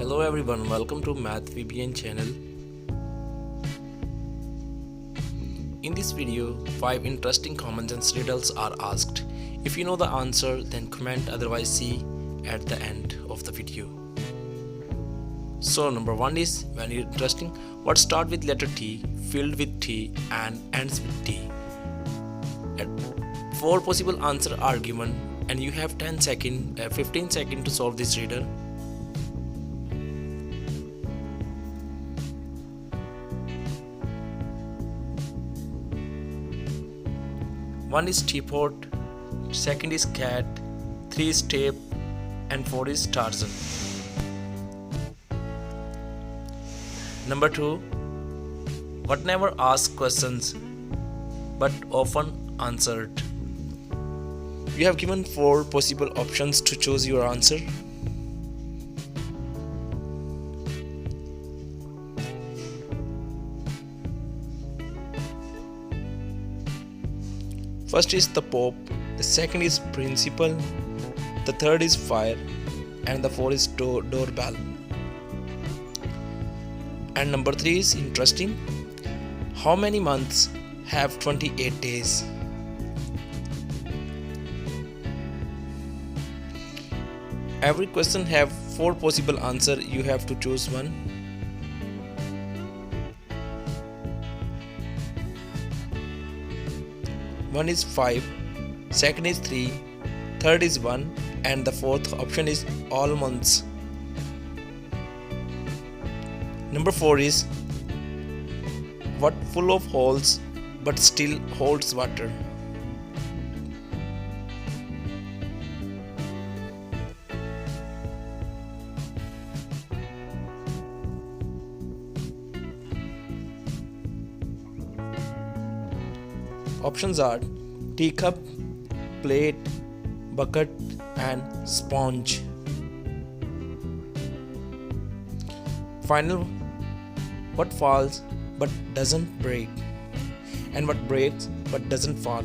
Hello everyone, welcome to Math VPN channel. In this video, 5 interesting common sense riddles are asked. If you know the answer, then comment, otherwise see at the end of the video. So number 1 is very interesting. What starts with letter T, filled with T and ends with T? 4 possible answers are given and you have 15 seconds to solve this riddle. One is teapot, second is cat, 3 is tape, and 4 is Tarzan. Number 2. What never asks questions but often answered? You have given 4 possible options to choose your answer. First is the Pope, the second is Principal, the third is Fire, and the fourth is Doorbell. And number 3 is interesting. How many months have 28 days? Every question have 4 possible answers. You have to choose one. One is 5, second is 3, third is 1, and the fourth option is all months. Number 4 is what full of holes but still holds water? Options are teacup, plate, bucket, and sponge. Final, what falls but doesn't break, and what breaks but doesn't fall?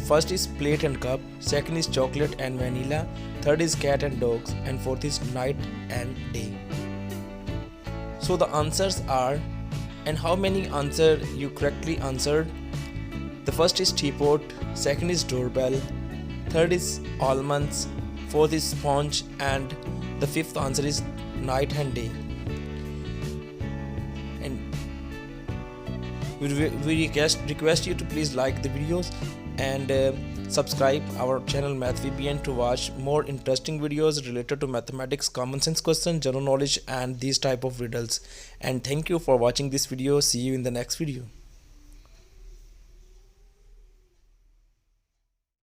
First is plate and cup, second is chocolate and vanilla, third is cat and dogs, and fourth is night and day. So the answers are, and how many answers you correctly answered? The first is teapot, second is doorbell, third is almonds, fourth is sponge, and the fifth answer is night and day. And we request you to please like the videos and subscribe our channel Math VPN to watch more interesting videos related to mathematics, common sense questions, general knowledge, and these type of riddles. And thank you for watching this video. See you in the next video.